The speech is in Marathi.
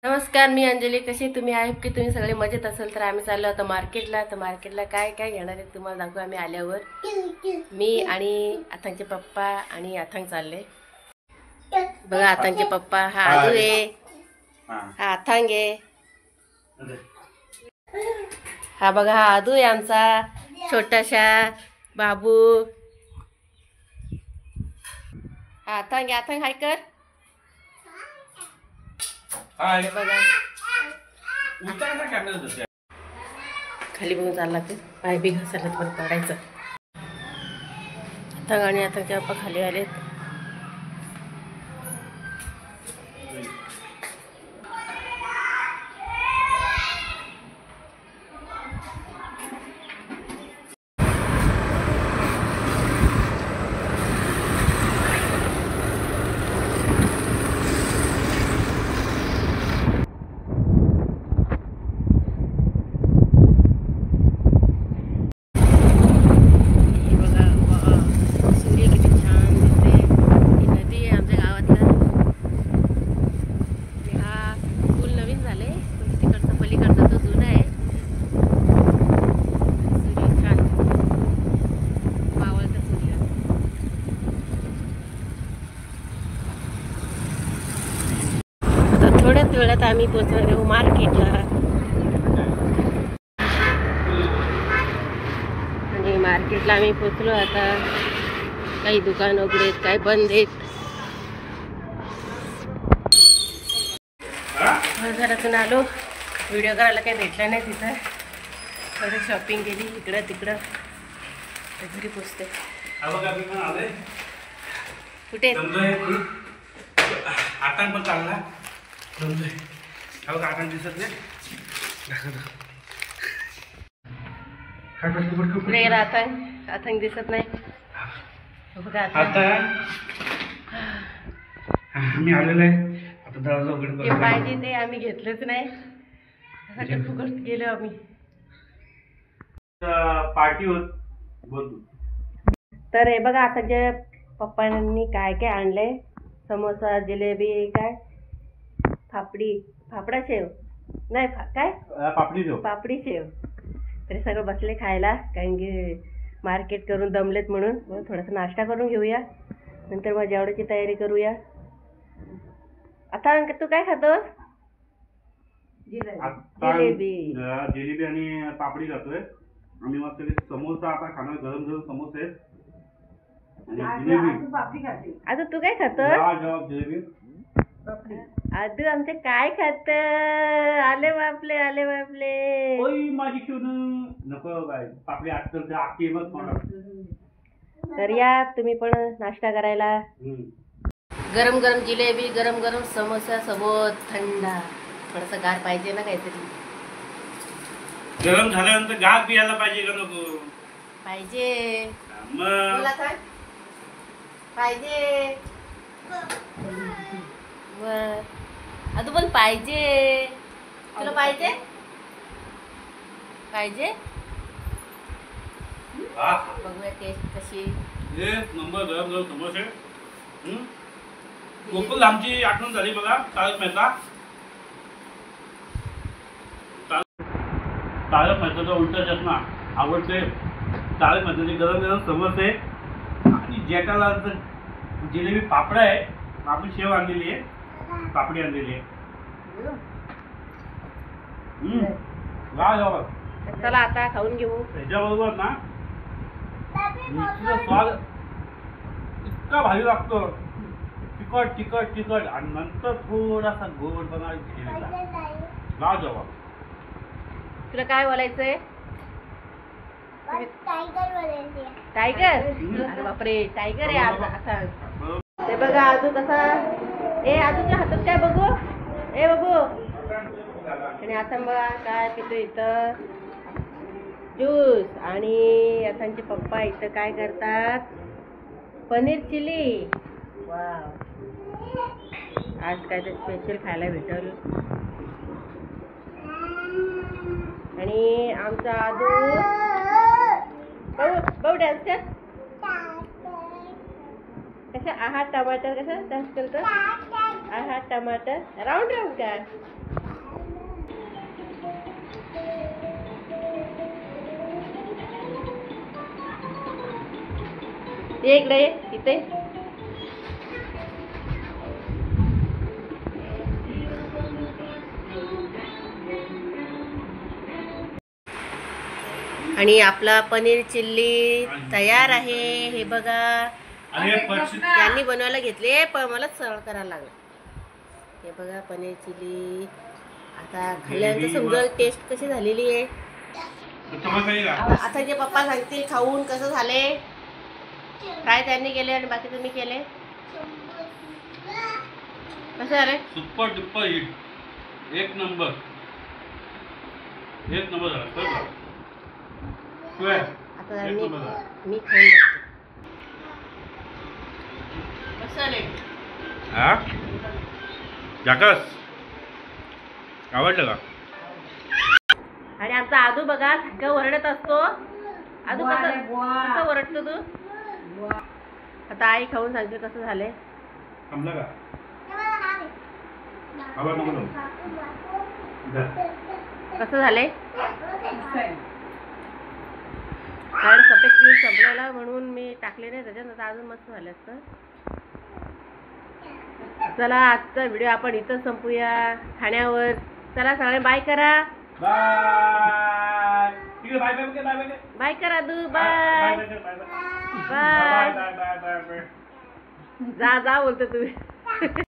नमस्कार, मी अंजली. कशी तुम्ही आहेत की तुम्ही सगळे मजेत असेल तर आम्ही चाललो आता मार्केटला. तर मार्केटला काय काय घेणार आहे तुम्हाला दाखवू आम्ही आल्यावर. मी आणि अथांगचे पप्पा आणि अथांग चालले. बघा अथांगचे पप्पा, हा आदू आहे, हा अथांग आहे, हा बघा हा आदू आहे आमचा छोटासा बाबू. हा अथांग आहे. अथांग हाय कर. बघा खाली बघून चालला ते पाय बी घसरला तर पडायचं. अथांग आणि अथांगचे पप्पा खाली आलेत. थोड्याच वेळात आम्ही पोहोचणार मार्केटला. आणि मार्केटला आम्ही पोहोचलो. आता काही दुकान उघडे आहेत, काही बंद आहेत. घरातून आलो, व्हिडिओ करायला काही भेटला नाही तिथं. थोडी शॉपिंग केली इकडं तिकडं, घरी पोचते. कुठे आटांग पण चालला आटांग दिसत नाही. अथांग दिसत नाही. आता मी आलेलो आहे. आता दरवाजा उघड पाहिजे ते आम्ही घेतलंच नाही. फुकट गेलो आम्ही. पार्टी होत बोल. तर हे बघा आताच्या पप्पांनी काय काय आणलंय. समोसा, जिलेबी, काय फाफडा शेव नाही काय पापडी शेव. तरी सगळं बसले खायला, कारण की मार्केट करून दमलेत म्हणून. थोडासा नाश्ता करून घेऊया, नंतर मग जेवणाची तयारी करूया. आता तू काय खातोस? जिलेबी आणि पापडी खातोय. आम्ही मस्त समोसा आता खाणार, गरम गरम समोसे आणि जिलेबी. आता तू काय खातोस? जिलेबी. आदू आमचे काय खात? आले बापले, आले बापले. ओय माझी शिवण नको काय पापडी आजकाल आखी मग मला. तर या तुम्ही पण नाश्ता करायला. गरम गरम जिलेबी, गरम गरम समोसा सोबत थंडा. थोडासा गार पाहिजे ना काहीतरी. गरम झाल्यानंतर गार पियाला पाहिजे का नको? पाहिजे. मग पाहिजे. अदू पण पाहिजे. तुला पाहिजे? पाहिजे. बघूया टेस्ट कशी. एक नंबर गरम गरम समोसे. गोकुल आमची आठवण झाली बघा. तारक मेहता. तारक मेहताचा उलटा चष्मा आवडते. तारक मेहताचे गरम गरम समोसे आणि जेठालालचं जिलेबी पापड आहे. आपण शेव आणलेली आहे, पापडी आणलेली आहे. चला आता खाऊन घेऊ. त्याच्याबरोबर ना मिरचीचा स्वाद इतका भारी लागतो. तिखट तिखट तिखट आणि नंतर थोडासा गोडपणा जिलेबीचा. जवाब. तुला काय बोलायचंय? टायगर. अरे बापरे, टायगर आहे आज असा. ते बघा आदू कसा. आदूच्या हातात काय बघू. बघू. आणि आता बघा काय पितो इथं ज्यूस. आणि आताचे पप्पा इथं काय करतात, पनीर चिली. वाव, आज काय तर स्पेशल खायला भेटल. आणि आमचा आदू भाऊ डान्स कर. कसा आहा टमाटर कसा डान्स करतो. आहा टमाटर राऊंड राऊंड का. ये इकडे ये इथे. आणि आपला पनीर चिल्ली तयार आहे. हे बघा अरे पक्षी त्यांनी बनवायला घेतले पण मलाच सरळ करायला लागलं. हे बघा पनीर चिल्ली. आता खाल्ल्यानंतर समजेल टेस्ट कशी झालेली आहे. आता जे पप्पा सांगतील खाऊन कसं झाले. काय त्यांनी केले आणि बाकी तुम्ही केले कसं झाले. Super duper hit. एक नंबर झाला. आता मी खाऊन बघते कसं झाले. हा जाकस आवडलं का. आणि आमचा आदू बघा सगळं ओरडत असतो. आदू कसं ओरडतो तू. आता आई खाऊन सांगते कसं झाले. थांबला का आवाज नको लावू. कसं झाले. कारण सफेद क्रीम संपलेला म्हणून मी टाकले नाही त्याच्यात. अजून मस्त झालं असतं. चला आजचा व्हिडिओ आपण इथं संपूया ठाण्यावर. चला सगळे बाय करा. बाय बाय करा दू. Bye bye. जा बोलतो तुम्ही.